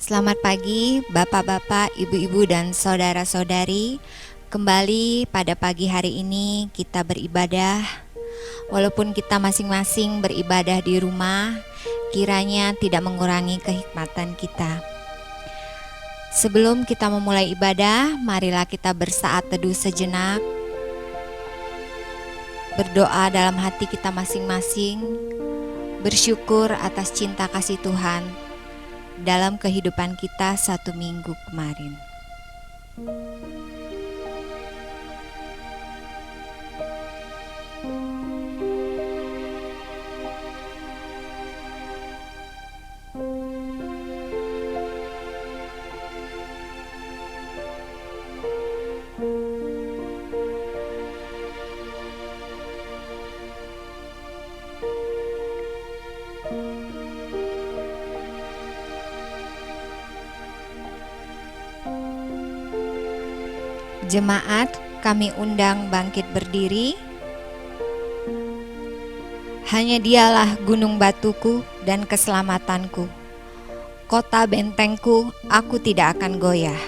Selamat pagi Bapak-bapak, Ibu-ibu dan saudara-saudari. Kembali pada pagi hari ini kita beribadah. Walaupun kita masing-masing beribadah di rumah, kiranya tidak mengurangi kehikmatan kita. Sebelum kita memulai ibadah, marilah kita bersaat teduh sejenak, berdoa dalam hati kita masing-masing, bersyukur atas cinta kasih Tuhan dalam kehidupan kita 1 minggu kemarin. Jemaat, kami undang bangkit berdiri. Hanya Dialah gunung batuku dan keselamatanku, kota bentengku, aku tidak akan goyah.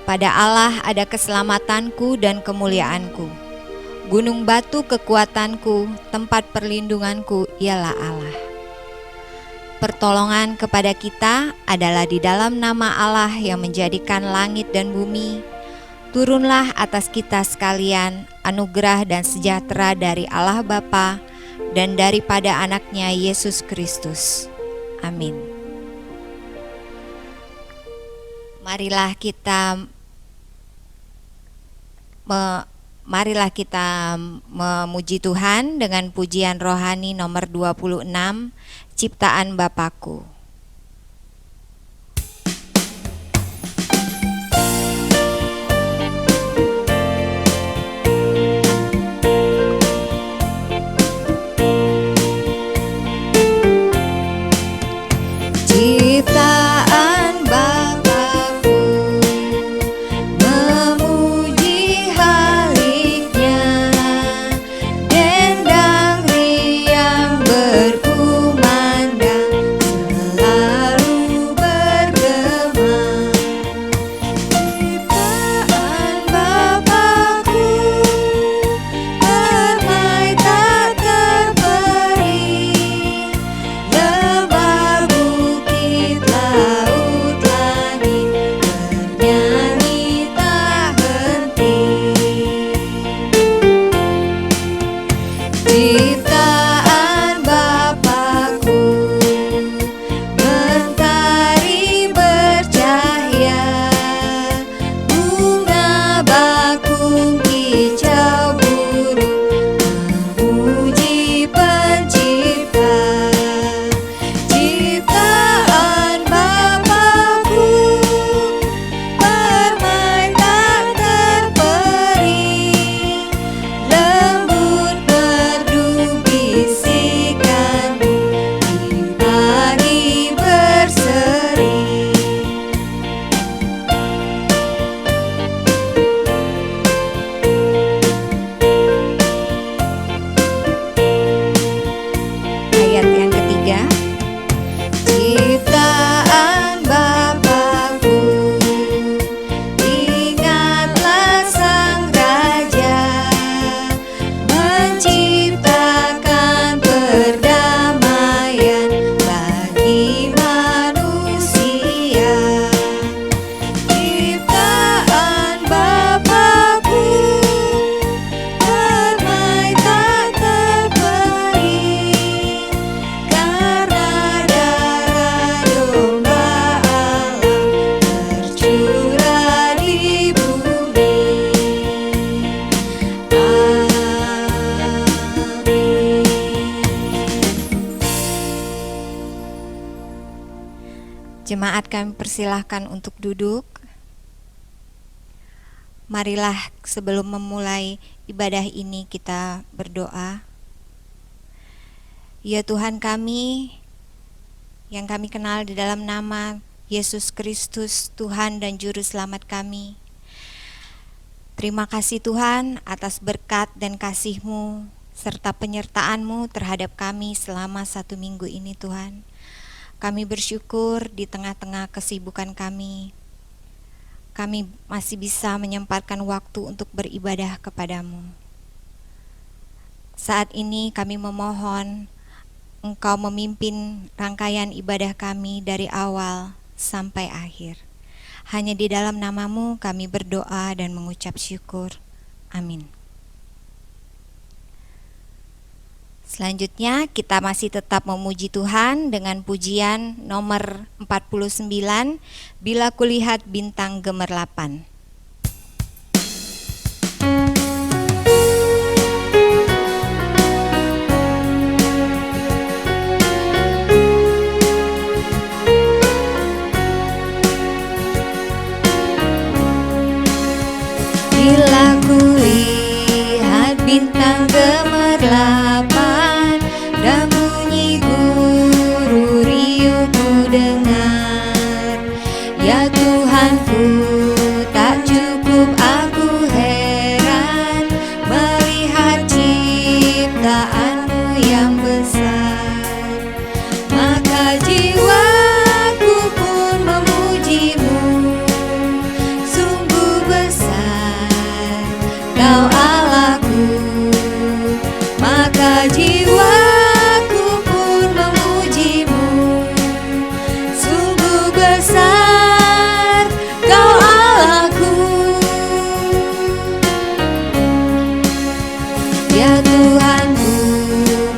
Pada Allah ada keselamatanku dan kemuliaanku. Gunung batu kekuatanku, tempat perlindunganku ialah Allah. Pertolongan kepada kita adalah di dalam nama Allah yang menjadikan langit dan bumi. Turunlah atas kita sekalian anugerah dan sejahtera dari Allah Bapa dan daripada anaknya Yesus Kristus. Amin. Marilah kita memuji Tuhan dengan pujian rohani nomor 26, Ciptaan Bapakku. Ciptaan Bapakku, memuji Haliknya, dendang riang berkumandang, selalu bergema. Ciptaan Bapakku, permai tak terperi, lebar bukit laut Jemaat kami persilahkan untuk duduk. Marilah sebelum memulai ibadah ini kita berdoa. Ya Tuhan kami, yang kami kenal di dalam nama Yesus Kristus, Tuhan dan Juru Selamat kami. Terima kasih Tuhan atas berkat dan kasih-Mu serta penyertaan-Mu terhadap kami selama 1 minggu ini Tuhan. Kami bersyukur di tengah-tengah kesibukan kami masih bisa menyempatkan waktu untuk beribadah kepadamu. Saat ini kami memohon Engkau memimpin rangkaian ibadah kami dari awal sampai akhir. Hanya di dalam nama-Mu kami berdoa dan mengucap syukur. Amin. Selanjutnya kita masih tetap memuji Tuhan dengan pujian nomor 49, Bila Kulihat Bintang Gemerlapan. Bila kulihat bintang gemerlapan dan bunyi guru riuh ku dengar, ya Tuhanku, tak cukup aku heran melihat ciptaan-Mu yang besar, maka jiwaku pun memuji-Mu. Sungguh besar Kau Allahku, maka jiwaku pun memuji-Mu. Sungguh besar Kau Allahku. Ya Tuhanku,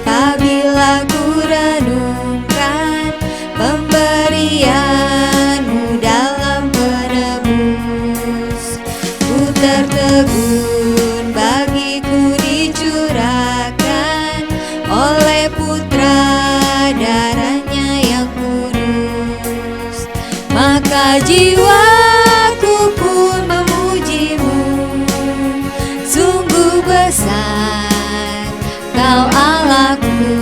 apabila ku renungkan pemberian-Mu dalam penebus, ku tertegun bagiku dicurahkan oleh Putra darahnya yang kudus, maka jiwaku pun memuji-Mu. Sungguh besar Kau Allahku,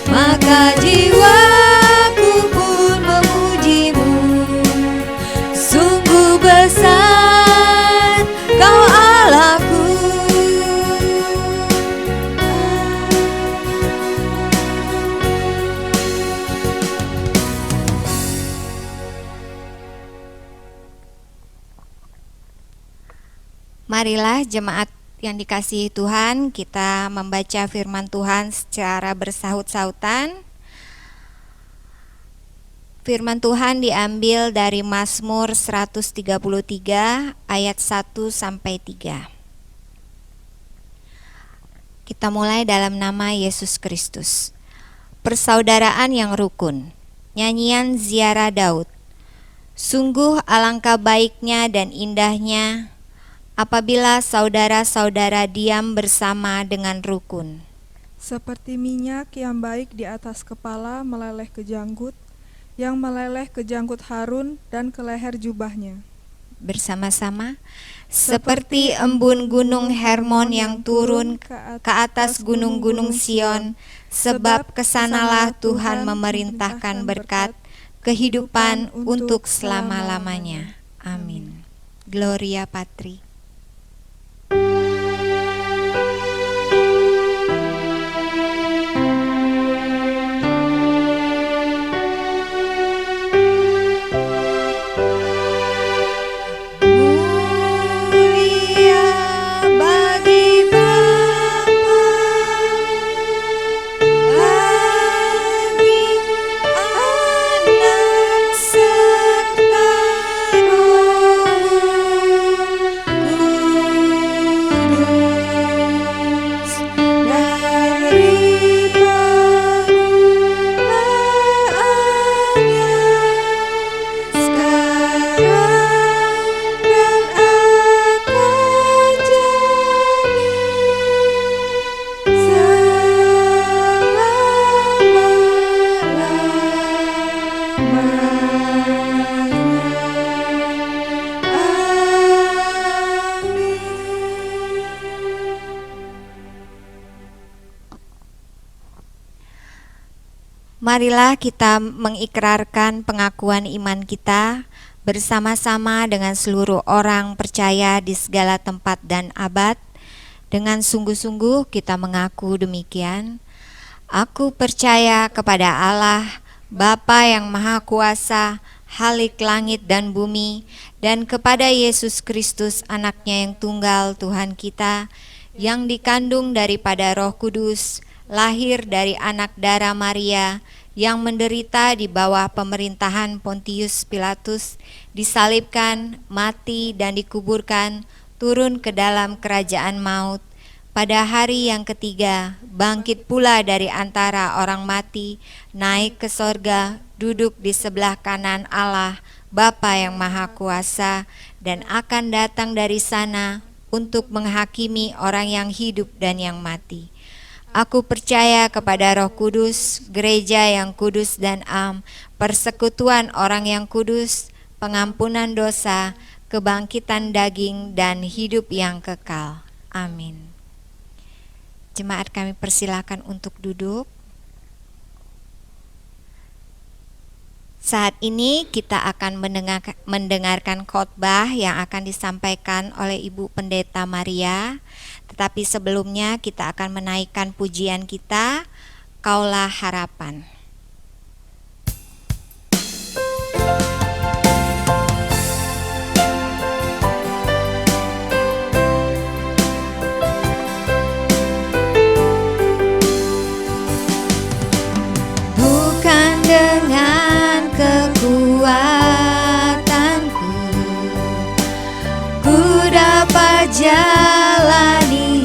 maka jiwaku pun memuji-Mu. Sungguh besar Kau Allahku. Marilah jemaat yang dikasihi Tuhan, kita membaca firman Tuhan secara bersahut-sahutan. Firman Tuhan diambil dari Mazmur 133 ayat 1 sampai 3. Kita mulai dalam nama Yesus Kristus. Persaudaraan yang rukun. Nyanyian Ziarah Daud. Sungguh alangkah baiknya dan indahnya apabila saudara-saudara diam bersama dengan rukun. Seperti minyak yang baik di atas kepala meleleh ke janggut, yang meleleh ke janggut Harun dan ke leher jubahnya. Bersama-sama, seperti embun gunung Hermon yang turun ke atas gunung-gunung Sion, sebab kesanalah Tuhan memerintahkan berkat, kehidupan untuk selama-lamanya. Amin. Gloria Patri. marilah kita mengikrarkan pengakuan iman kita bersama-sama dengan seluruh orang percaya di segala tempat dan abad. Dengan sungguh-sungguh kita mengaku demikian. Aku percaya kepada Allah, Bapa yang Maha Kuasa, Halik langit dan bumi, dan kepada Yesus Kristus, anaknya yang tunggal Tuhan kita, yang dikandung daripada Roh Kudus, lahir dari anak darah Maria, yang menderita di bawah pemerintahan Pontius Pilatus, disalibkan, mati dan dikuburkan, turun ke dalam kerajaan maut. Pada hari yang ketiga, bangkit pula dari antara orang mati, naik ke sorga, duduk di sebelah kanan Allah, Bapa yang Maha Kuasa, dan akan datang dari sana untuk menghakimi orang yang hidup dan yang mati. Aku percaya kepada Roh Kudus, gereja yang kudus dan am, persekutuan orang yang kudus, pengampunan dosa, kebangkitan daging, dan hidup yang kekal. Amin. Jemaat kami persilakan untuk duduk. Saat ini kita akan mendengarkan khotbah yang akan disampaikan oleh Ibu Pendeta Maria. Tetapi sebelumnya kita akan menaikkan pujian kita, Kaulah Harapan. Bukan dengan kekuatanku ku dapat jalani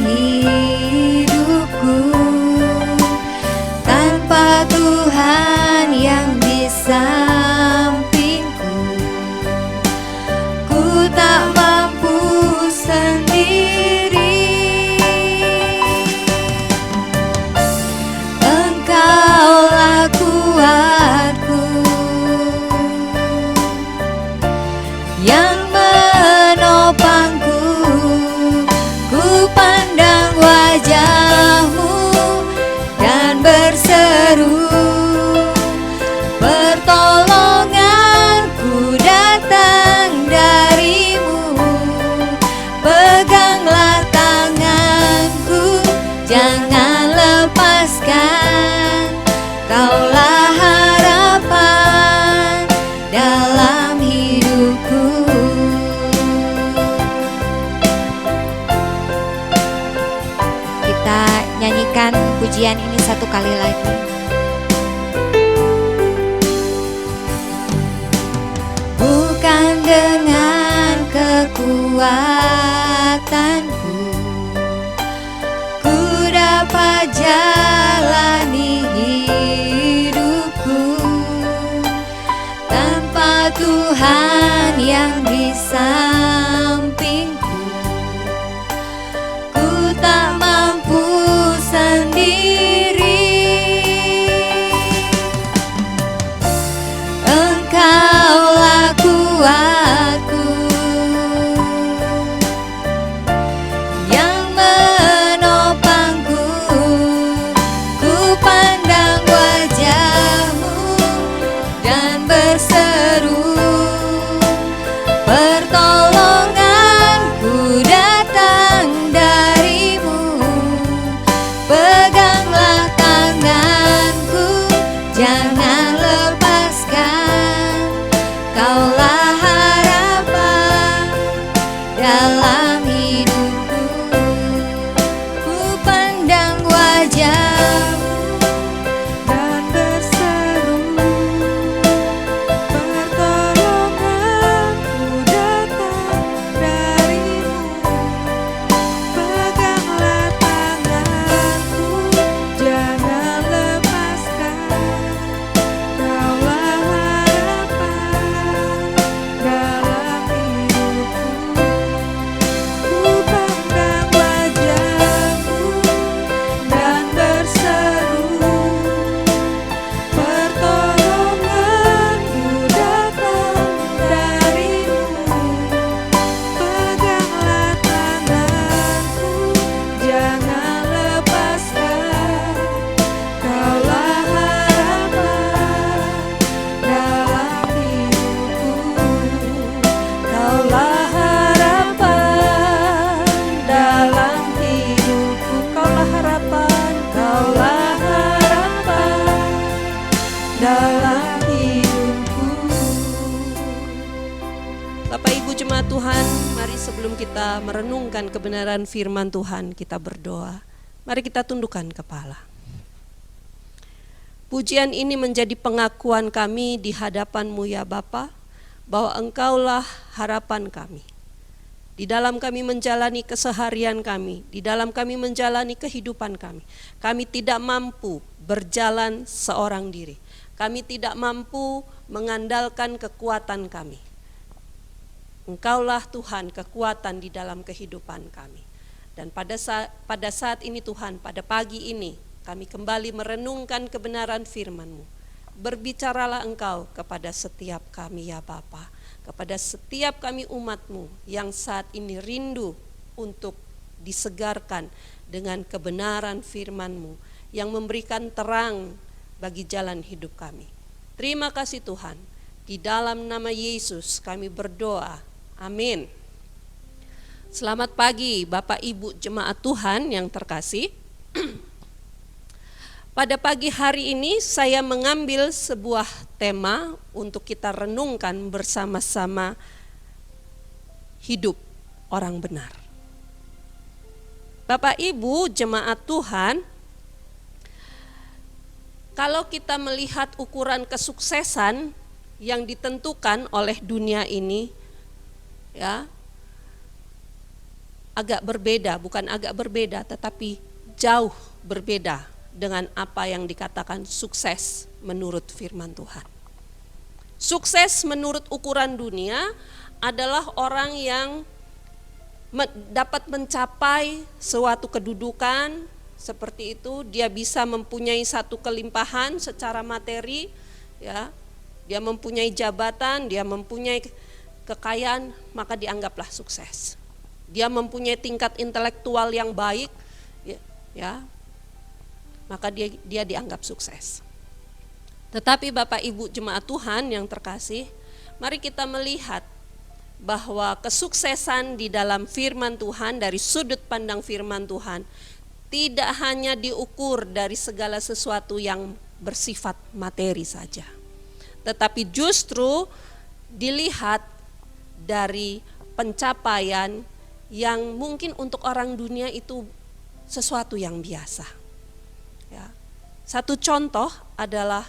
hidupku, tanpa Tuhan yang di sampingku ku tak mampu sendiri. Engkaulah kuatku yang menopangku, ku pandang wajah-Mu dan berseru, pertolonganku datang dari-Mu. Peganglah tanganku, jangan lepaskan, Kaulah harapan dalam hidupku. Kita nyanyikan pujian ini satu kali lagi. Bukan dengan kekuatanku ku dapat jalani hidupku, tanpa Tuhan yang di sampingku ku tak mampu sendiri. Engkaulah kuatku yang menopangku, ku pandang wajah-Mu dan berseru, pertolonganku datang dari-Mu. Peganglah tanganku, jangan lepaskan, Kaulah harapan dalam hidupku. Ku pandang wajah-Mu dan berseru, pertolonganku sebelum kita merenungkan kebenaran firman Tuhan, kita berdoa. Mari kita tundukkan kepala. Pujian ini menjadi pengakuan kami di hadapan-Mu ya Bapa, bahwa Engkaulah harapan kami. Di dalam kami menjalani keseharian kami, di dalam kami menjalani kehidupan kami. Kami tidak mampu berjalan seorang diri. Kami tidak mampu mengandalkan kekuatan kami. Engkaulah Tuhan kekuatan di dalam kehidupan kami. Dan pada saat ini Tuhan, pada pagi ini kami kembali merenungkan kebenaran firman-Mu. Berbicaralah Engkau kepada setiap kami ya Bapa, kepada setiap kami umat-Mu yang saat ini rindu untuk disegarkan dengan kebenaran firman-Mu yang memberikan terang bagi jalan hidup kami. Terima kasih Tuhan, di dalam nama Yesus kami berdoa. Amin. Selamat pagi Bapak Ibu jemaat Tuhan yang terkasih. Pada pagi hari ini saya mengambil sebuah tema untuk kita renungkan bersama-sama, hidup orang benar. Bapak Ibu jemaat Tuhan, kalau kita melihat ukuran kesuksesan yang ditentukan oleh dunia ini, ya, agak berbeda, bukan agak berbeda, tetapi jauh berbeda dengan apa yang dikatakan sukses menurut firman Tuhan. Sukses menurut ukuran dunia adalah orang yang dapat mencapai suatu kedudukan seperti itu, dia bisa mempunyai satu kelimpahan secara materi, ya, dia mempunyai jabatan, dia mempunyai kekayaan, maka dianggaplah sukses. Dia mempunyai tingkat intelektual yang baik, ya, maka dia dianggap sukses. Tetapi Bapak Ibu jemaat Tuhan yang terkasih, mari kita melihat bahwa kesuksesan di dalam firman Tuhan, dari sudut pandang firman Tuhan, tidak hanya diukur dari segala sesuatu yang bersifat materi saja, tetapi justru dilihat dari pencapaian yang mungkin untuk orang dunia itu sesuatu yang biasa. Ya. Satu contoh adalah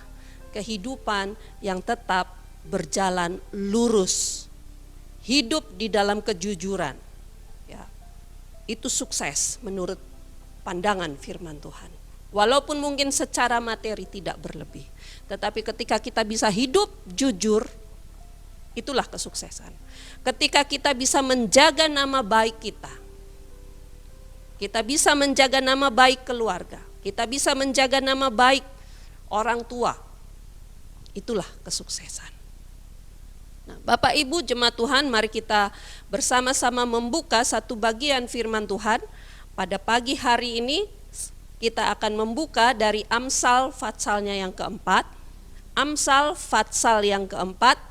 kehidupan yang tetap berjalan lurus, hidup di dalam kejujuran. Ya. Itu sukses menurut pandangan firman Tuhan. Walaupun mungkin secara materi tidak berlebih, tetapi ketika kita bisa hidup jujur, itulah kesuksesan. Ketika kita bisa menjaga nama baik kita bisa menjaga nama baik keluarga, kita bisa menjaga nama baik orang tua, itulah kesuksesan. Nah, Bapak Ibu jemaat Tuhan, mari kita bersama-sama membuka satu bagian firman Tuhan. Pada pagi hari ini kita akan membuka dari Amsal Fatsalnya yang keempat. Amsal Fatsal yang keempat,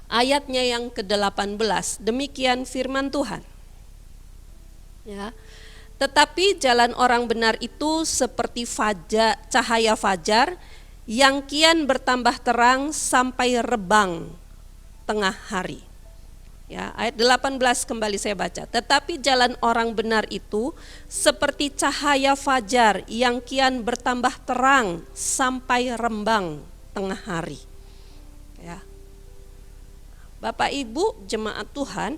ayatnya yang ke-18, demikian firman Tuhan. Ya. Tetapi jalan orang benar itu seperti cahaya fajar yang kian bertambah terang sampai rebang tengah hari. Ya, ayat 18 kembali saya baca. Tetapi jalan orang benar itu seperti cahaya fajar yang kian bertambah terang sampai rembang tengah hari. Ya. Bapak Ibu jemaat Tuhan,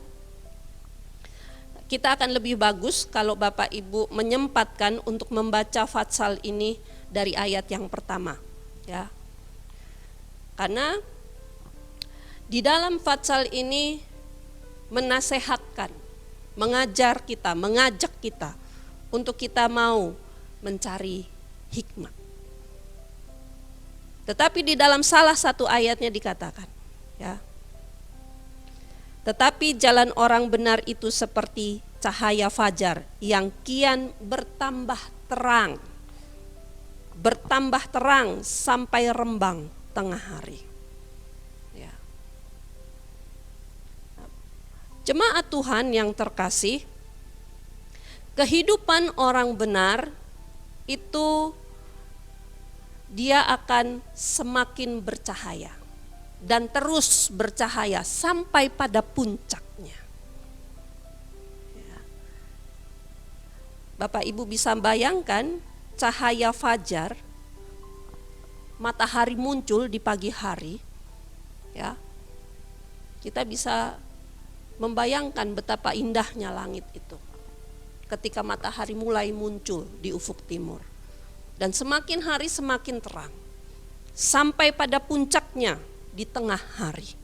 kita akan lebih bagus kalau Bapak Ibu menyempatkan untuk membaca Fatsal ini dari ayat yang pertama, ya. Karena di dalam Fatsal ini menasehatkan, mengajar kita, mengajak kita untuk kita mau mencari hikmat. Tetapi di dalam salah satu ayatnya dikatakan, ya, tetapi jalan orang benar itu seperti cahaya fajar yang kian bertambah terang sampai rembang tengah hari. Ya. Jemaat Tuhan yang terkasih, kehidupan orang benar itu dia akan semakin bercahaya. dan terus bercahaya sampai pada puncaknya. Ya. Bapak Ibu bisa bayangkan cahaya fajar, matahari muncul di pagi hari, ya. Kita bisa membayangkan betapa indahnya langit itu ketika matahari mulai muncul di ufuk timur. Dan semakin hari semakin terang, sampai pada puncaknya di tengah hari.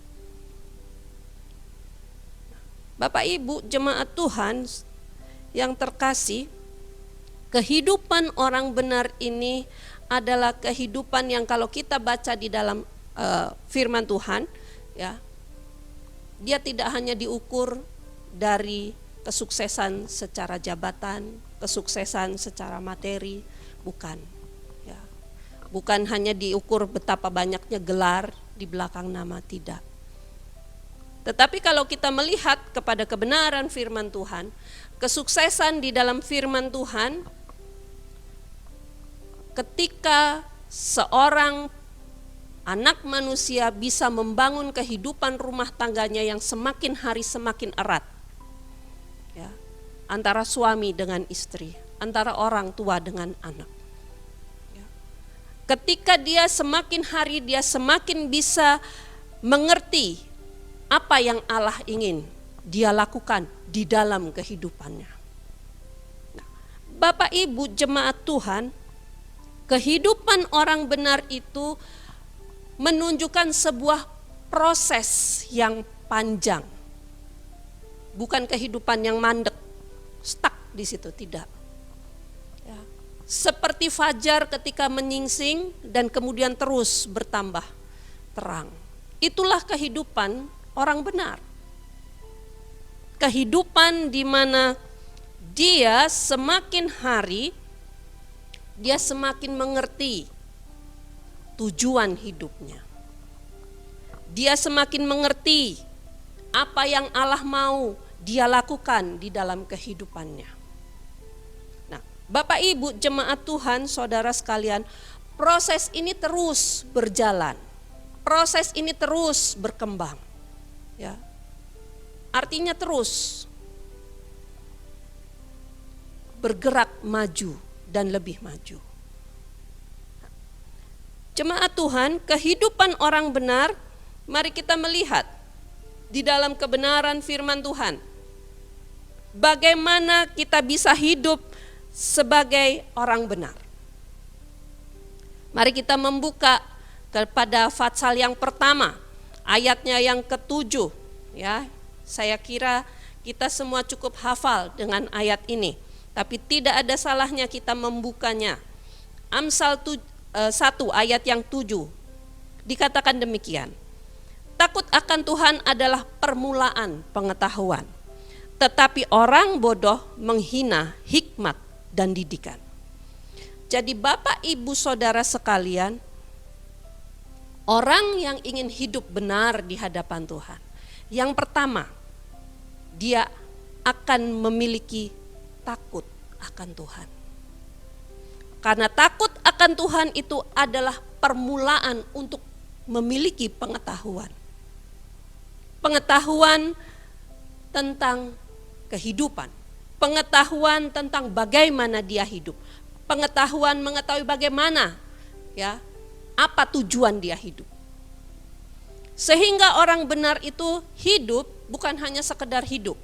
Bapak Ibu jemaat Tuhan yang terkasih, kehidupan orang benar ini adalah kehidupan yang kalau kita baca di dalam firman Tuhan, ya, dia tidak hanya diukur dari kesuksesan secara jabatan, kesuksesan secara materi, bukan. Ya. Bukan hanya diukur betapa banyaknya gelar di belakang nama, tidak. Tetapi kalau kita melihat kepada kebenaran firman Tuhan, kesuksesan di dalam firman Tuhan, ketika seorang anak manusia bisa membangun kehidupan rumah tangganya yang semakin hari semakin erat, ya, antara suami dengan istri, antara orang tua dengan anak. Ya. Ketika dia semakin hari dia semakin bisa mengerti apa yang Allah ingin dia lakukan di dalam kehidupannya. Nah, Bapak Ibu jemaat Tuhan, kehidupan orang benar itu menunjukkan sebuah proses yang panjang. Bukan kehidupan yang mandek, stuck di situ, tidak. Ya. Seperti fajar ketika menyingsing dan kemudian terus bertambah terang. Itulah kehidupan orang benar. Kehidupan di mana dia semakin hari dia semakin mengerti tujuan hidupnya. Dia semakin mengerti apa yang Allah mau dia lakukan di dalam kehidupannya. Nah, Bapak Ibu jemaat Tuhan, saudara sekalian, proses ini terus berjalan. Proses ini terus berkembang. Ya. Artinya terus bergerak maju dan lebih maju. Jemaat Tuhan, kehidupan orang benar, mari kita melihat di dalam kebenaran firman Tuhan. Bagaimana kita bisa hidup sebagai orang benar. Mari kita membuka kepada Fatsal yang pertama, ayatnya yang ke-7. Ya, saya kira kita semua cukup hafal dengan ayat ini, tapi tidak ada salahnya kita membukanya. Amsal 1 ayat yang 7 dikatakan demikian. Takut akan Tuhan adalah permulaan pengetahuan, tetapi orang bodoh menghina hikmat dan didikan. Jadi Bapak Ibu Saudara sekalian, orang yang ingin hidup benar di hadapan Tuhan, yang pertama dia akan memiliki takut akan Tuhan. Karena takut akan Tuhan itu adalah permulaan untuk memiliki pengetahuan. Pengetahuan tentang kehidupan, pengetahuan tentang bagaimana dia hidup, pengetahuan mengetahui bagaimana, ya, apa tujuan dia hidup. Sehingga orang benar itu hidup bukan hanya sekedar hidup.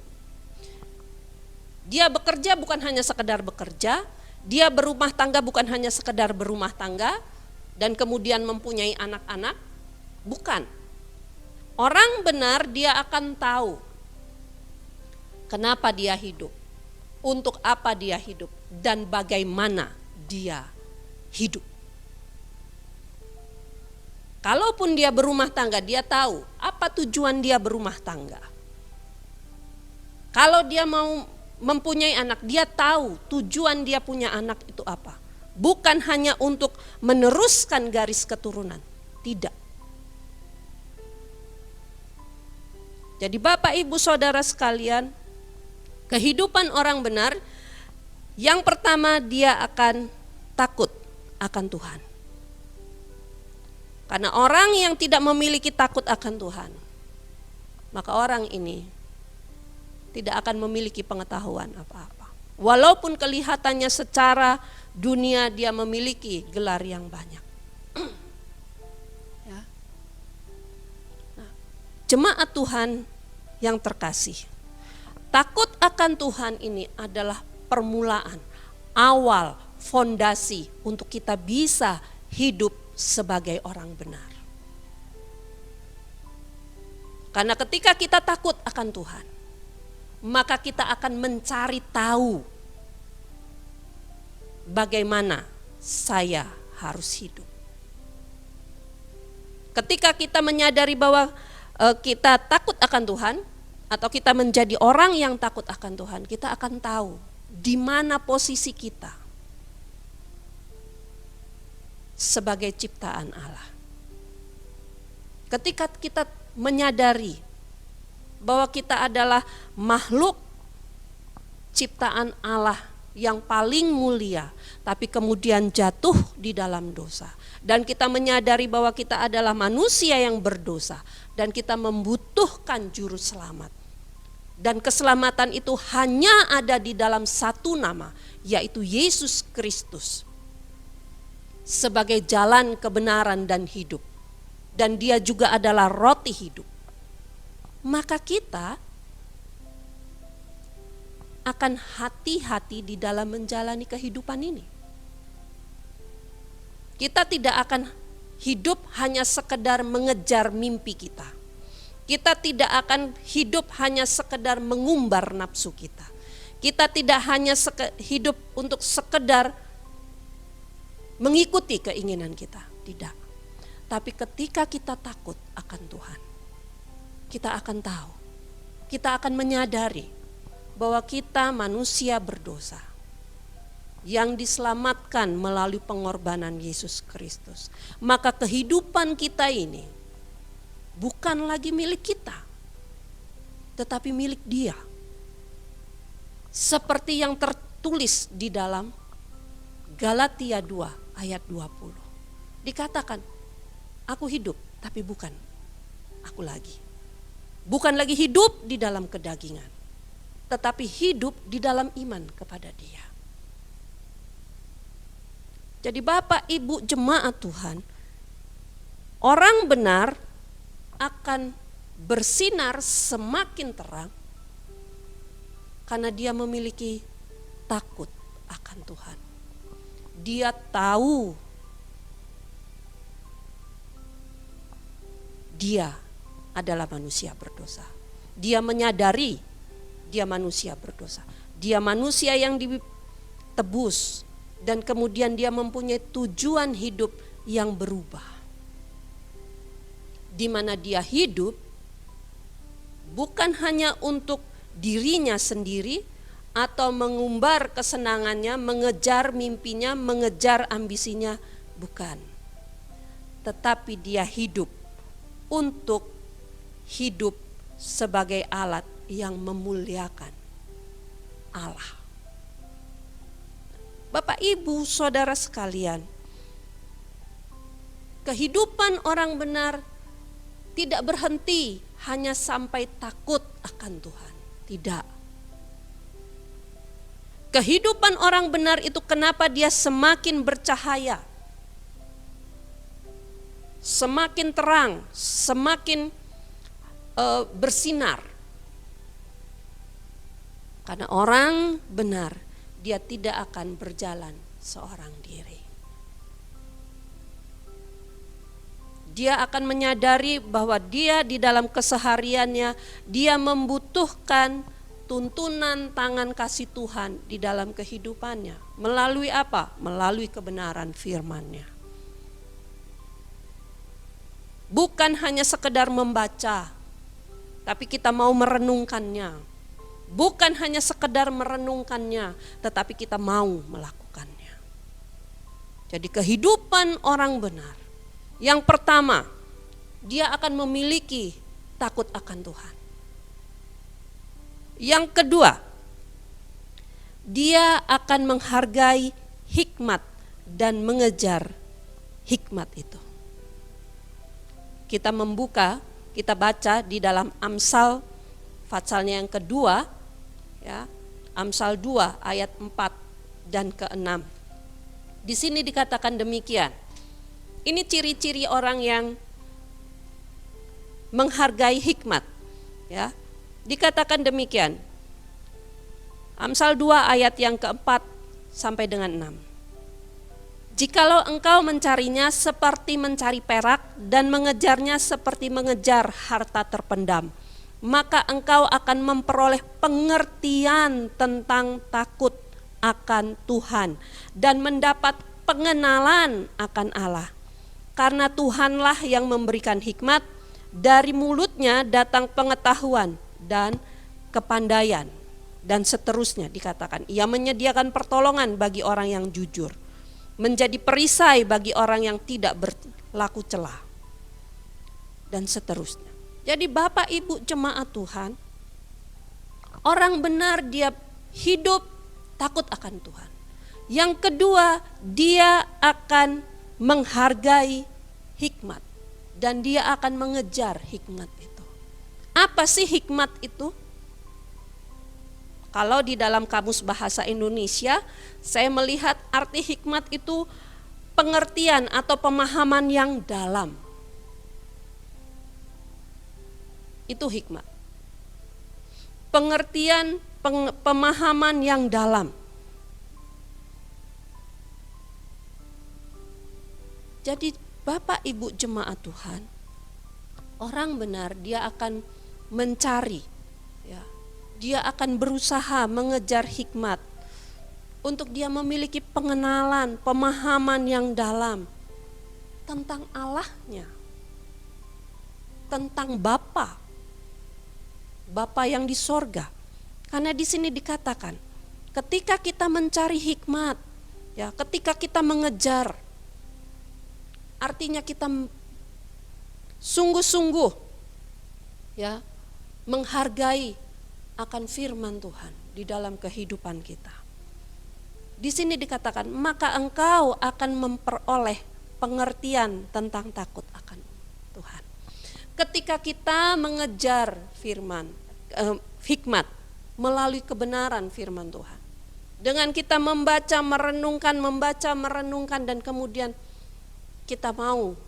Dia bekerja bukan hanya sekedar bekerja, dia berumah tangga bukan hanya sekedar berumah tangga dan kemudian mempunyai anak-anak, bukan. Orang benar dia akan tahu kenapa dia hidup, untuk apa dia hidup, dan bagaimana dia hidup. Kalaupun dia berumah tangga, dia tahu apa tujuan dia berumah tangga. Kalau dia mau mempunyai anak, dia tahu tujuan dia punya anak itu apa. Bukan hanya untuk meneruskan garis keturunan, tidak. Jadi Bapak Ibu Saudara sekalian, kehidupan orang benar, yang pertama dia akan takut akan Tuhan. Karena orang yang tidak memiliki takut akan Tuhan, maka orang ini tidak akan memiliki pengetahuan apa-apa. Walaupun kelihatannya secara dunia dia memiliki gelar yang banyak. Ya. Nah, jemaat Tuhan yang terkasih, takut akan Tuhan ini adalah permulaan, awal, fondasi untuk kita bisa hidup sebagai orang benar. Karena ketika kita takut akan Tuhan, maka kita akan mencari tahu bagaimana saya harus hidup. Ketika kita menyadari bahwa kita takut akan Tuhan, atau kita menjadi orang yang takut akan Tuhan, kita akan tahu di mana posisi kita sebagai ciptaan Allah. Ketika kita menyadari bahwa kita adalah makhluk ciptaan Allah yang paling mulia, tapi kemudian jatuh di dalam dosa. Dan kita menyadari bahwa kita adalah manusia yang berdosa dan kita membutuhkan juru selamat. Dan keselamatan itu hanya ada di dalam satu nama, yaitu Yesus Kristus. Sebagai jalan kebenaran dan hidup. Dan dia juga adalah roti hidup. Maka kita akan hati-hati di dalam menjalani kehidupan ini. Kita tidak akan hidup hanya sekedar mengejar mimpi kita. Kita tidak akan hidup hanya sekedar mengumbar nafsu kita. Kita tidak hanya hidup untuk sekedar mengikuti keinginan kita. Tidak. Tapi ketika kita takut akan Tuhan, kita akan tahu, kita akan menyadari bahwa kita manusia berdosa yang diselamatkan melalui pengorbanan Yesus Kristus. Maka kehidupan kita ini bukan lagi milik kita, tetapi milik Dia. Seperti yang tertulis di dalam Galatia 2 ayat 20. Dikatakan, aku hidup tapi bukan aku lagi. Bukan lagi hidup di dalam kedagingan, tetapi hidup di dalam iman kepada Dia. Jadi Bapak Ibu jemaat Tuhan, orang benar akan bersinar semakin terang karena dia memiliki takut akan Tuhan. Dia tahu dia adalah manusia berdosa. Dia menyadari dia manusia berdosa. Dia manusia yang ditebus dan kemudian dia mempunyai tujuan hidup yang berubah. Di mana dia hidup bukan hanya untuk dirinya sendiri atau mengumbar kesenangannya, mengejar mimpinya, mengejar ambisinya, bukan. Tetapi dia hidup untuk hidup sebagai alat yang memuliakan Allah. Bapak, Ibu, Saudara sekalian, kehidupan orang benar tidak berhenti hanya sampai takut akan Tuhan. Tidak. Kehidupan orang benar itu kenapa dia semakin bercahaya, semakin terang, semakin bersinar. Karena orang benar, dia tidak akan berjalan seorang diri. Dia akan menyadari bahwa dia di dalam kesehariannya, dia membutuhkan tuntunan tangan kasih Tuhan di dalam kehidupannya. Melalui apa? Melalui kebenaran firman-Nya. Bukan hanya sekedar membaca, tapi kita mau merenungkannya. Bukan hanya sekedar merenungkannya, tetapi kita mau melakukannya. Jadi kehidupan orang benar, yang pertama, dia akan memiliki takut akan Tuhan. Yang kedua, dia akan menghargai hikmat dan mengejar hikmat itu. kita membuka, kita baca di dalam Amsal pasalnya yang kedua, ya, Amsal 2 ayat 4 dan ke-6. Di sini dikatakan demikian. Ini ciri-ciri orang yang menghargai hikmat, ya. Dikatakan demikian. Amsal 2 ayat yang keempat sampai dengan 6. Jikalau engkau mencarinya seperti mencari perak dan mengejarnya seperti mengejar harta terpendam, maka engkau akan memperoleh pengertian tentang takut akan Tuhan dan mendapat pengenalan akan Allah. Karena Tuhanlah yang memberikan hikmat, dari mulutnya datang pengetahuan dan kepandaian. Dan seterusnya dikatakan, ia menyediakan pertolongan bagi orang yang jujur, menjadi perisai bagi orang yang tidak berlaku celah, dan seterusnya. Jadi Bapak Ibu jemaat Tuhan, orang benar dia hidup takut akan Tuhan. Yang kedua, dia akan menghargai hikmat dan dia akan mengejar hikmat itu. Apa sih hikmat itu? Kalau di dalam Kamus Bahasa Indonesia, saya melihat arti hikmat itu pengertian atau pemahaman yang dalam. Itu hikmat. Pengertian, pemahaman yang dalam. Jadi Bapak Ibu jemaat Tuhan, orang benar dia akan mencari, ya, dia akan berusaha mengejar hikmat untuk dia memiliki pengenalan, pemahaman yang dalam tentang Allahnya, tentang Bapa yang di sorga. Karena di sini dikatakan, ketika kita mencari hikmat, ya, ketika kita mengejar, artinya kita sungguh-sungguh, ya, menghargai akan firman Tuhan di dalam kehidupan kita. Di sini dikatakan, maka engkau akan memperoleh pengertian tentang takut akan Tuhan. Ketika kita mengejar hikmat melalui kebenaran firman Tuhan, dengan kita membaca, merenungkan dan kemudian kita mau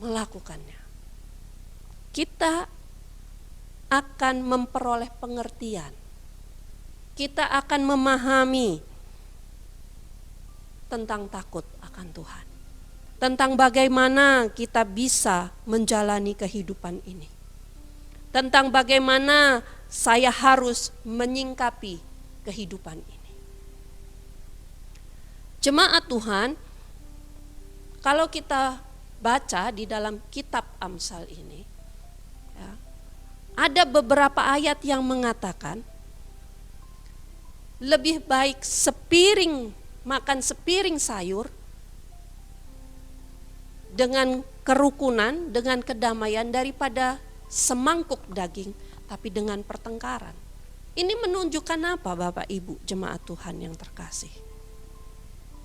melakukannya, kita akan memperoleh pengertian. Kita akan memahami tentang takut akan Tuhan, tentang bagaimana kita bisa menjalani kehidupan ini, tentang bagaimana saya harus menyingkapi kehidupan ini. Jemaat Tuhan, kalau kita baca di dalam kitab Amsal ini, ya, ada beberapa ayat yang mengatakan lebih baik makan sepiring sayur dengan kerukunan, dengan kedamaian daripada semangkuk daging tapi dengan pertengkaran. Ini menunjukkan apa Bapak Ibu jemaat Tuhan yang terkasih?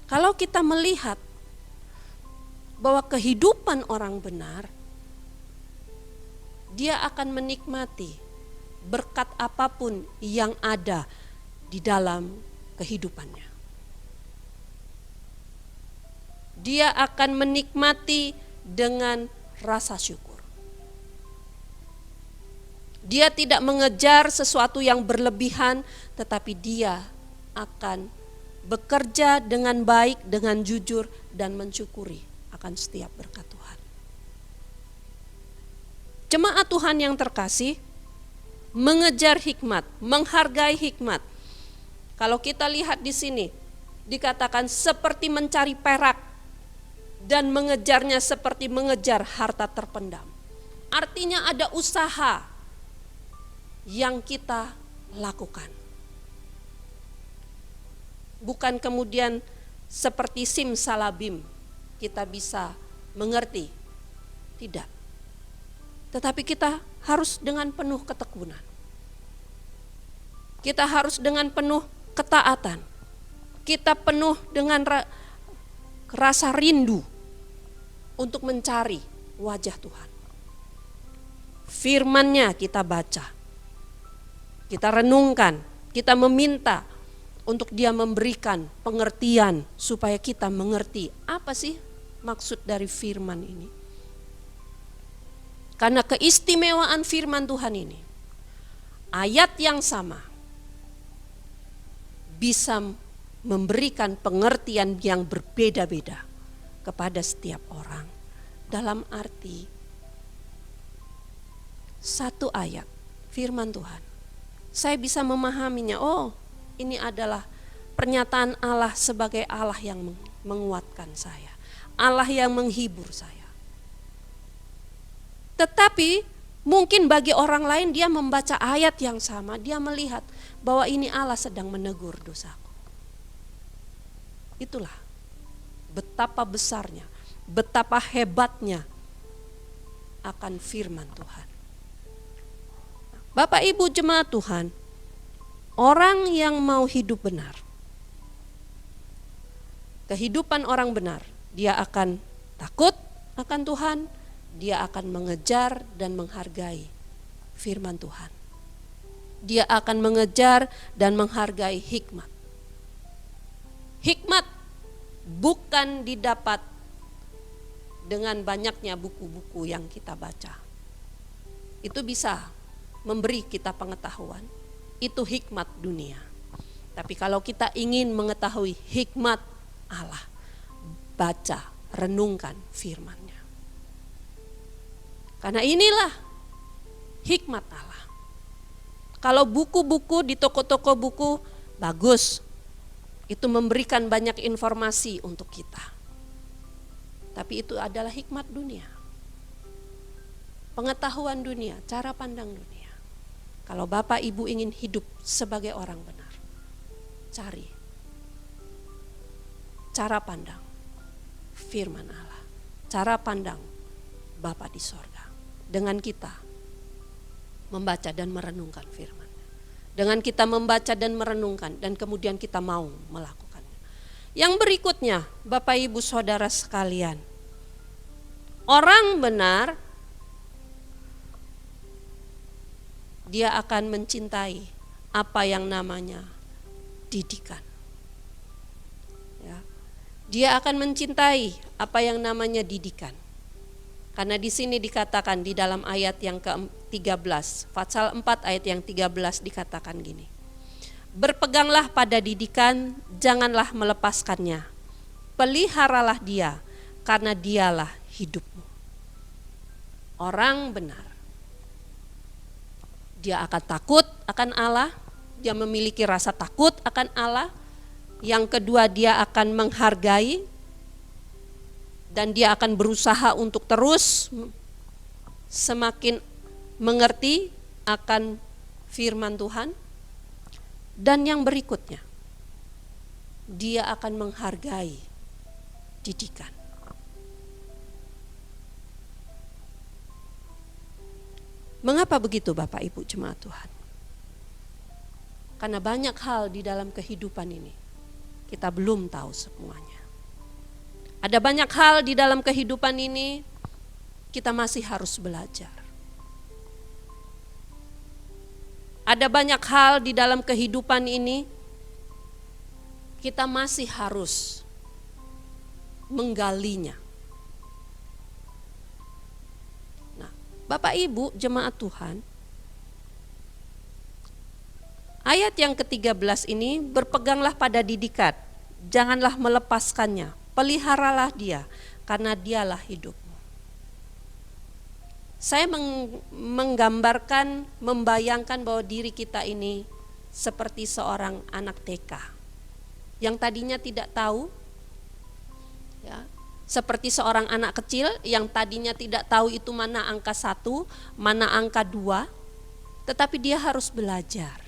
Kalau kita melihat bahwa kehidupan orang benar, dia akan menikmati berkat apapun yang ada di dalam kehidupannya. Dia akan menikmati dengan rasa syukur. Dia tidak mengejar sesuatu yang berlebihan, tetapi dia akan bekerja dengan baik, dengan jujur, dan mensyukuri akan setiap berkat Tuhan. Jemaat Tuhan yang terkasih, mengejar hikmat, menghargai hikmat. Kalau kita lihat di sini, dikatakan seperti mencari perak dan mengejarnya seperti mengejar harta terpendam. Artinya ada usaha yang kita lakukan. Bukan kemudian seperti simsalabim kita bisa mengerti, tidak. Tetapi kita harus dengan penuh ketekunan. Kita harus dengan penuh ketaatan. Kita penuh dengan rasa rindu untuk mencari wajah Tuhan. Firman-Nya kita baca, kita renungkan, kita meminta untuk Dia memberikan pengertian supaya kita mengerti apa sih maksud dari firman ini. Karena keistimewaan firman Tuhan ini, ayat yang sama bisa memberikan pengertian yang berbeda-beda kepada setiap orang. Dalam arti satu ayat firman Tuhan, saya bisa memahaminya. Oh, ini adalah pernyataan Allah sebagai Allah yang menguatkan saya, Allah yang menghibur saya. Tetapi mungkin bagi orang lain dia membaca ayat yang sama, dia melihat bahwa ini Allah sedang menegur dosaku. Itulah betapa besarnya, betapa hebatnya akan firman Tuhan. Bapak Ibu jemaat Tuhan, orang yang mau hidup benar, kehidupan orang benar, dia akan takut akan Tuhan, dia akan mengejar dan menghargai firman Tuhan. Dia akan mengejar dan menghargai hikmat. Hikmat bukan didapat dengan banyaknya buku-buku yang kita baca. Itu bisa memberi kita pengetahuan. Itu hikmat dunia. Tapi kalau kita ingin mengetahui hikmat Allah, baca, renungkan firman-Nya. Karena inilah hikmat Allah. Kalau buku-buku di toko-toko buku bagus, itu memberikan banyak informasi untuk kita. Tapi itu adalah hikmat dunia. Pengetahuan dunia, cara pandang dunia. Kalau Bapak Ibu ingin hidup sebagai orang benar, cari cara pandang firman Allah, cara pandang Bapa di sorga. Dengan kita membaca dan merenungkan firman. Dengan kita membaca dan merenungkan dan kemudian kita mau melakukannya. Yang berikutnya, Bapak Ibu Saudara sekalian, orang benar dia akan mencintai apa yang namanya didikan. Ya. Dia akan mencintai apa yang namanya didikan. Karena di sini dikatakan di dalam ayat yang ke-13, Fatsal 4 ayat yang 13 dikatakan gini. Berpeganglah pada didikan, janganlah melepaskannya. Peliharalah dia, karena dialah hidupmu. Orang benar, dia akan takut akan Allah, dia memiliki rasa takut akan Allah. Yang kedua, dia akan menghargai dan dia akan berusaha untuk terus semakin mengerti akan firman Tuhan. Dan yang berikutnya, dia akan menghargai didikan. Mengapa begitu Bapak Ibu jemaat Tuhan? Karena banyak hal di dalam kehidupan ini kita belum tahu semuanya. Ada banyak hal di dalam kehidupan ini kita masih harus belajar. Ada banyak hal di dalam kehidupan ini kita masih harus menggalinya. Nah, Bapak Ibu jemaat Tuhan, ayat yang ke-13 ini, berpeganglah pada didikan, janganlah melepaskannya, peliharalah dia, karena dialah hidupmu. Saya menggambarkan, membayangkan bahwa diri kita ini seperti seorang anak TK yang tadinya tidak tahu, ya, seperti seorang anak kecil yang tadinya tidak tahu itu mana angka 1, mana angka 2, tetapi dia harus belajar.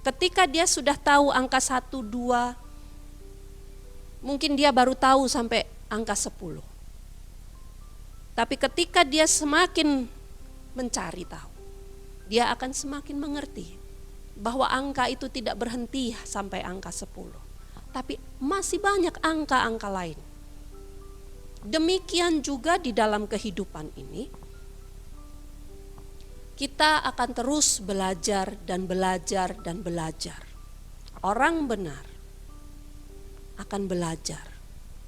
Ketika dia sudah tahu angka 1, 2, mungkin dia baru tahu sampai angka 10. Tapi ketika dia semakin mencari tahu, dia akan semakin mengerti bahwa angka itu tidak berhenti sampai angka 10. Tapi masih banyak angka-angka lain Demikian juga di dalam kehidupan ini, kita akan terus belajar dan belajar dan belajar. Orang benar akan belajar,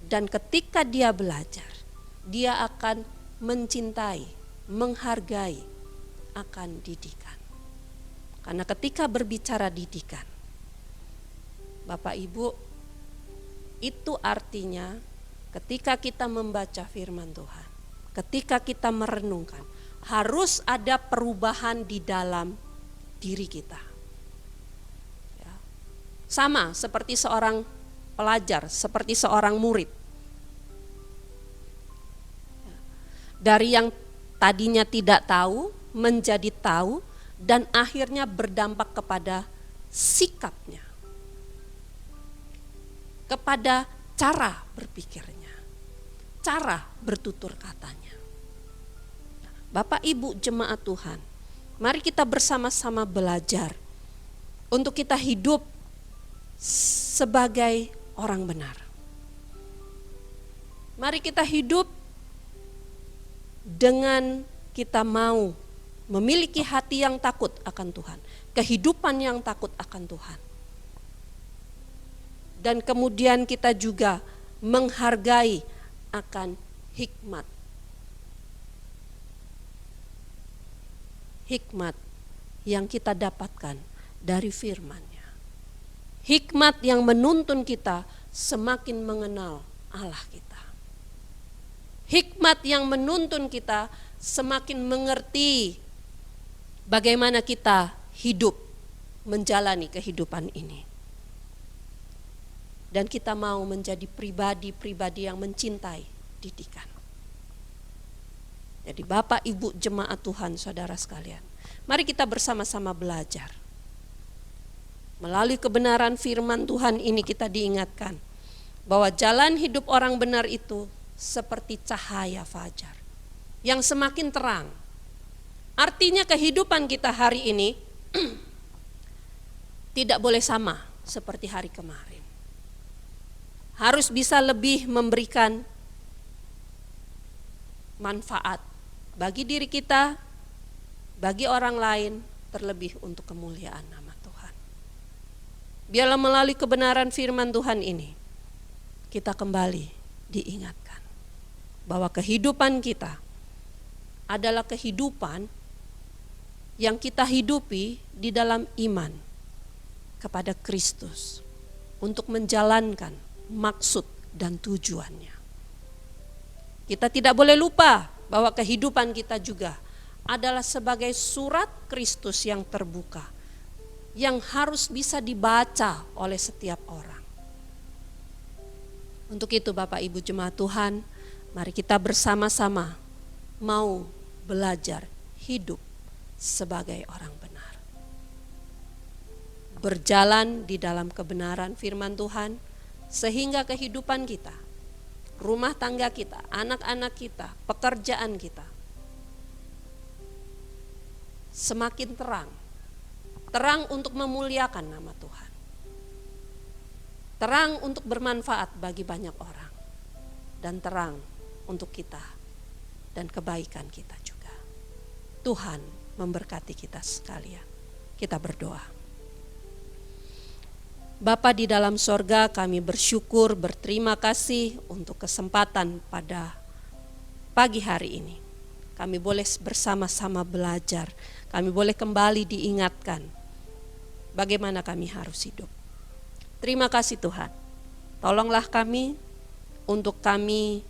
dan ketika dia belajar, dia akan mencintai, menghargai akan didikan. Karena ketika berbicara didikan, Bapak Ibu, itu artinya ketika kita membaca firman Tuhan, ketika kita merenungkan, harus ada perubahan di dalam diri kita. Ya. Sama seperti seorang pelajar, seperti seorang murid. Dari yang tadinya tidak tahu, menjadi tahu, dan akhirnya berdampak kepada sikapnya, kepada cara berpikirnya, cara bertutur katanya. Bapak Ibu jemaat Tuhan, mari kita bersama-sama belajar untuk kita hidup sebagai orang benar. Mari kita hidup dengan kita mau memiliki hati yang takut akan Tuhan, kehidupan yang takut akan Tuhan. Dan kemudian kita juga menghargai akan hikmat. Hikmat yang kita dapatkan dari firman-Nya. Hikmat yang menuntun kita semakin mengenal Allah kita. Hikmat yang menuntun kita semakin mengerti bagaimana kita hidup, menjalani kehidupan ini. Dan kita mau menjadi pribadi-pribadi yang mencintai didikan. Jadi Bapak Ibu jemaat Tuhan, saudara sekalian, mari kita bersama-sama belajar. Melalui kebenaran firman Tuhan ini kita diingatkan bahwa jalan hidup orang benar itu seperti cahaya fajar yang semakin terang. Artinya kehidupan kita hari ini tidak boleh sama seperti hari kemarin. Harus bisa lebih memberikan manfaat bagi diri kita, bagi orang lain, terlebih untuk kemuliaan nama Tuhan. Biarlah melalui kebenaran firman Tuhan ini, kita kembali diingatkan bahwa kehidupan kita adalah kehidupan yang kita hidupi di dalam iman kepada Kristus untuk menjalankan maksud dan tujuannya. Kita tidak boleh lupa bahwa kehidupan kita juga adalah sebagai surat Kristus yang terbuka, yang harus bisa dibaca oleh setiap orang. Untuk itu Bapak Ibu jemaat Tuhan, mari kita bersama-sama mau belajar hidup sebagai orang benar. Berjalan di dalam kebenaran firman Tuhan, sehingga kehidupan kita, rumah tangga kita, anak-anak kita, pekerjaan kita semakin terang. Terang untuk memuliakan nama Tuhan. Terang untuk bermanfaat bagi banyak orang. Dan terang untuk kita dan kebaikan kita juga. Tuhan memberkati kita sekalian. Kita berdoa. Bapa di dalam sorga, kami bersyukur, berterima kasih untuk kesempatan pada pagi hari ini. Kami boleh bersama-sama belajar, kami boleh kembali diingatkan bagaimana kami harus hidup. Terima kasih Tuhan, tolonglah kami untuk kami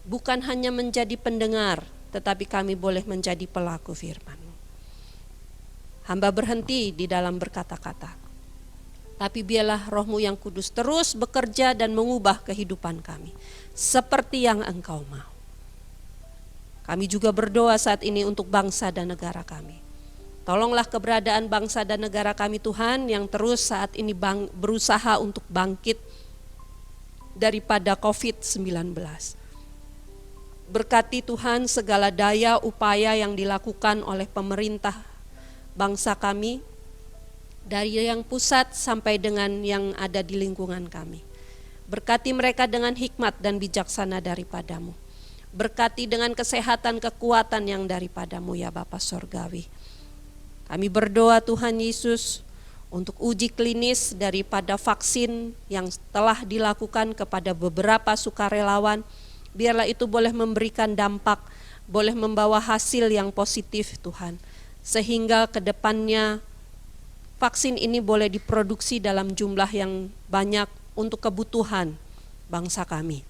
bukan hanya menjadi pendengar, tetapi kami boleh menjadi pelaku firman-Mu. Hamba berhenti di dalam berkata-kata, tapi biarlah Roh-Mu yang kudus terus bekerja dan mengubah kehidupan kami seperti yang Engkau mau. Kami juga berdoa saat ini untuk bangsa dan negara kami. Tolonglah keberadaan bangsa dan negara kami Tuhan yang terus saat ini berusaha untuk bangkit daripada COVID-19. Berkati Tuhan segala daya upaya yang dilakukan oleh pemerintah bangsa kami, dari yang pusat sampai dengan yang ada di lingkungan kami. Berkati mereka dengan hikmat dan bijaksana daripadamu. Berkati dengan kesehatan, kekuatan yang daripadamu ya Bapa Sorgawi. Kami berdoa Tuhan Yesus untuk uji klinis daripada vaksin yang telah dilakukan kepada beberapa sukarelawan. Biarlah itu boleh memberikan dampak, boleh membawa hasil yang positif Tuhan. Sehingga ke depannya vaksin ini boleh diproduksi dalam jumlah yang banyak untuk kebutuhan bangsa kami.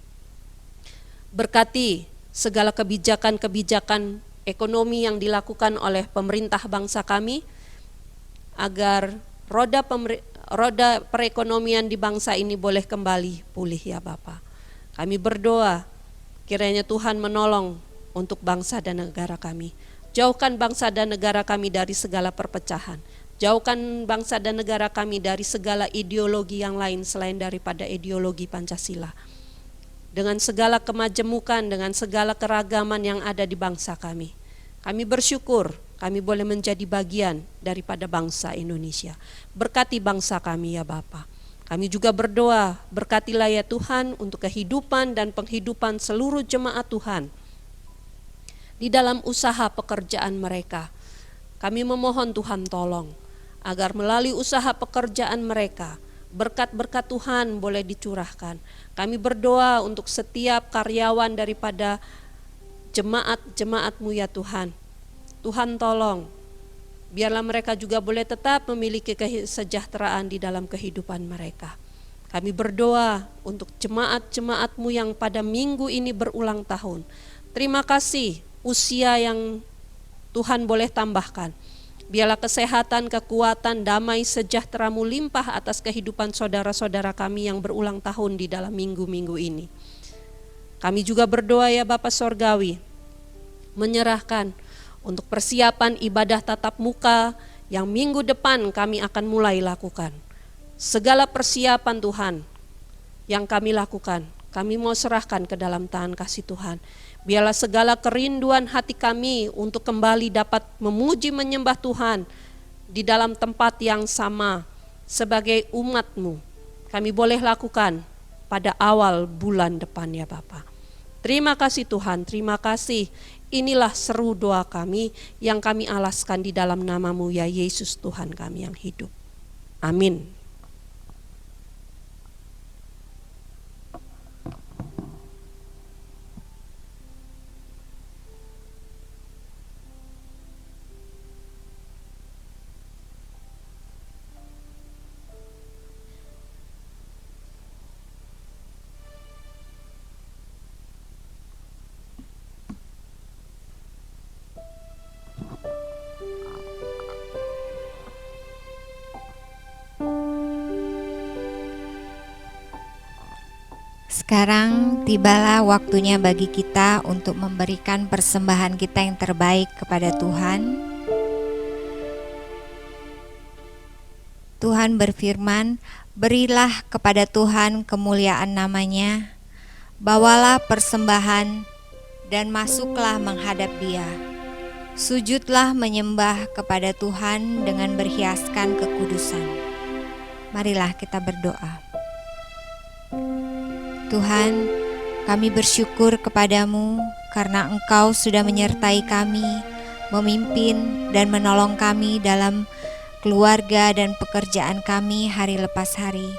Berkati segala kebijakan-kebijakan ekonomi yang dilakukan oleh pemerintah bangsa kami, agar roda perekonomian di bangsa ini boleh kembali pulih ya Bapa. Kami berdoa kiranya Tuhan menolong untuk bangsa dan negara kami. Jauhkan bangsa dan negara kami dari segala perpecahan. Jauhkan bangsa dan negara kami dari segala ideologi yang lain selain daripada ideologi Pancasila. Dengan segala kemajemukan, dengan segala keragaman yang ada di bangsa kami. Kami bersyukur kami boleh menjadi bagian daripada bangsa Indonesia. Berkati bangsa kami ya Bapa. Kami juga berdoa, berkatilah ya Tuhan untuk kehidupan dan penghidupan seluruh jemaat Tuhan di dalam usaha pekerjaan mereka. Kami memohon Tuhan tolong agar melalui usaha pekerjaan mereka, berkat-berkat Tuhan boleh dicurahkan. Kami berdoa untuk setiap karyawan daripada jemaat-jemaat-Mu ya Tuhan. Tuhan tolong, biarlah mereka juga boleh tetap memiliki kesejahteraan di dalam kehidupan mereka. Kami berdoa untuk jemaat-jemaat-Mu yang pada minggu ini berulang tahun. Terima kasih usia yang Tuhan boleh tambahkan. Biarlah kesehatan, kekuatan, damai, sejahtera-Mu limpah atas kehidupan saudara-saudara kami yang berulang tahun di dalam minggu-minggu ini. Kami juga berdoa ya Bapa Sorgawi, menyerahkan untuk persiapan ibadah tatap muka yang minggu depan kami akan mulai lakukan. Segala persiapan Tuhan yang kami lakukan, kami mau serahkan ke dalam tangan kasih Tuhan. Biarlah segala kerinduan hati kami untuk kembali dapat memuji menyembah Tuhan di dalam tempat yang sama sebagai umat-Mu, kami boleh lakukan pada awal bulan depan ya Bapa. Terima kasih Tuhan, terima kasih. Inilah seru doa kami yang kami alaskan di dalam nama-Mu ya Yesus Tuhan kami yang hidup. Amin. Sekarang tibalah waktunya bagi kita untuk memberikan persembahan kita yang terbaik kepada Tuhan. Tuhan berfirman, berilah kepada Tuhan kemuliaan namanya, bawalah persembahan dan masuklah menghadap Dia. Sujudlah menyembah kepada Tuhan dengan berhiaskan kekudusan. Marilah kita berdoa. Tuhan, kami bersyukur kepadamu karena Engkau sudah menyertai kami, memimpin dan menolong kami dalam keluarga dan pekerjaan kami hari lepas hari.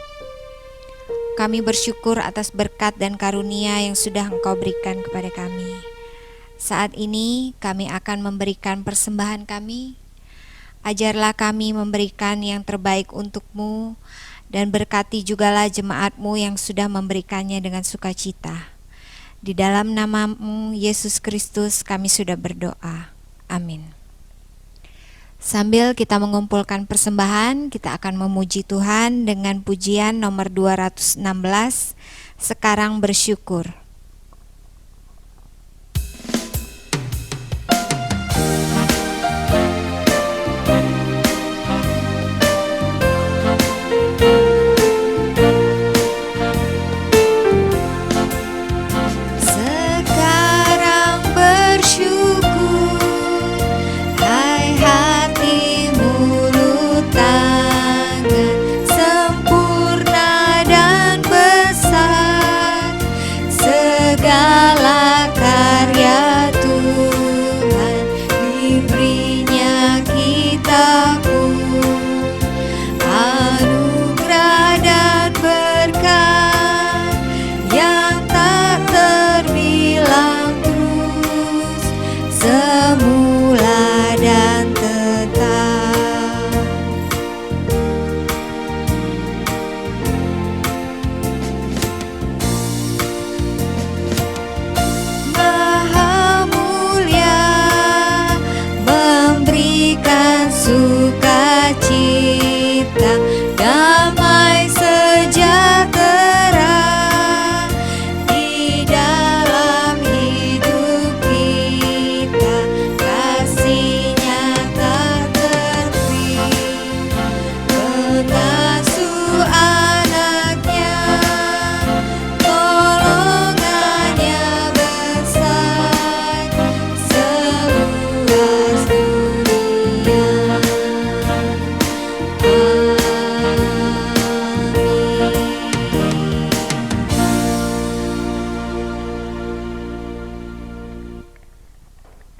Kami bersyukur atas berkat dan karunia yang sudah Engkau berikan kepada kami. Saat ini kami akan memberikan persembahan kami. Ajarlah kami memberikan yang terbaik untuk-Mu, dan berkati jugalah jemaat-Mu yang sudah memberikannya dengan sukacita. Di dalam nama-Mu Yesus Kristus kami sudah berdoa. Amin. Sambil kita mengumpulkan persembahan, kita akan memuji Tuhan dengan pujian nomor 216, Sekarang Bersyukur. Sempurna dan besar.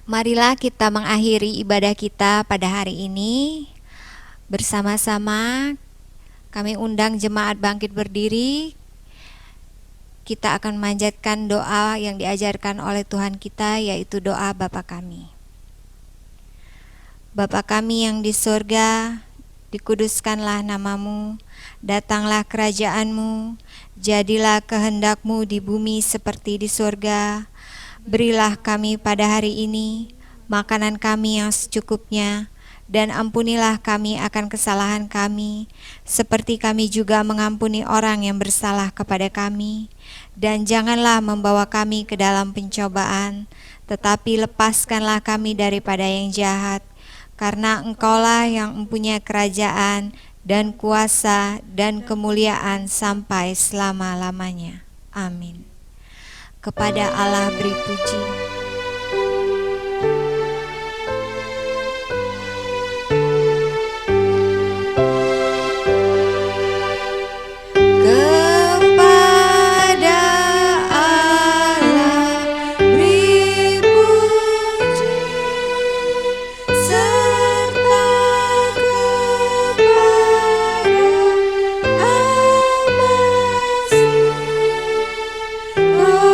Marilah kita mengakhiri ibadah kita pada hari ini. Bersama-sama kami undang jemaat bangkit berdiri. Kita akan memanjatkan doa yang diajarkan oleh Tuhan kita, yaitu doa Bapa kami. Bapa kami yang di surga, dikuduskanlah namamu, datanglah kerajaanmu, jadilah kehendakmu di bumi seperti di surga. Berilah kami pada hari ini makanan kami yang secukupnya, dan ampunilah kami akan kesalahan kami, seperti kami juga mengampuni orang yang bersalah kepada kami. Dan janganlah membawa kami ke dalam pencobaan, tetapi lepaskanlah kami daripada yang jahat. Karena Engkaulah yang mempunyai kerajaan dan kuasa dan kemuliaan sampai selama-lamanya. Amin. Kepada Allah beri puji. Kepada Allah beri puji, serta kepada Al-Masih, Roh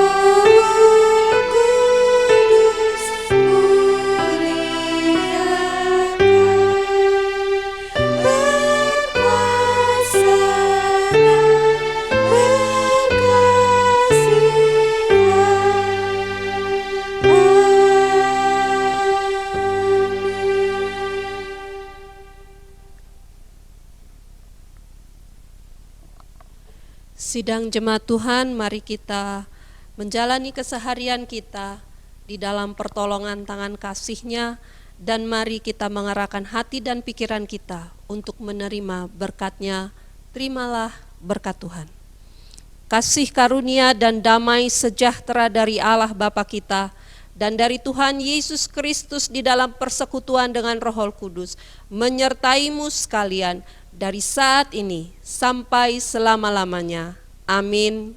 Kudus muliakan, berkuasa dan Sidang jemaat Tuhan, mari kita menjalani keseharian kita di dalam pertolongan tangan kasih-Nya, dan mari kita mengarahkan hati dan pikiran kita untuk menerima berkat-Nya. Terimalah berkat Tuhan. Kasih karunia dan damai sejahtera dari Allah Bapa kita dan dari Tuhan Yesus Kristus di dalam persekutuan dengan Roh Kudus menyertaimu sekalian dari saat ini sampai selama-lamanya. Amin.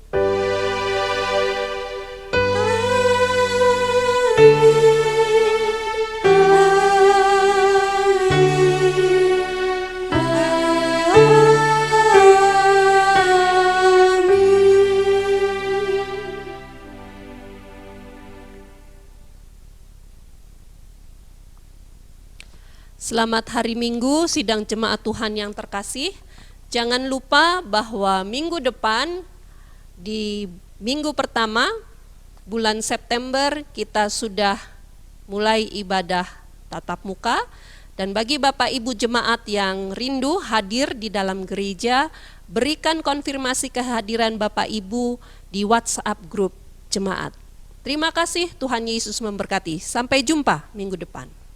Selamat hari Minggu, sidang jemaat Tuhan yang terkasih. Jangan lupa bahwa minggu depan, di minggu pertama bulan September, kita sudah mulai ibadah tatap muka. Dan bagi Bapak Ibu jemaat yang rindu hadir di dalam gereja, berikan konfirmasi kehadiran Bapak Ibu di WhatsApp grup jemaat. Terima kasih, Tuhan Yesus memberkati. Sampai jumpa minggu depan.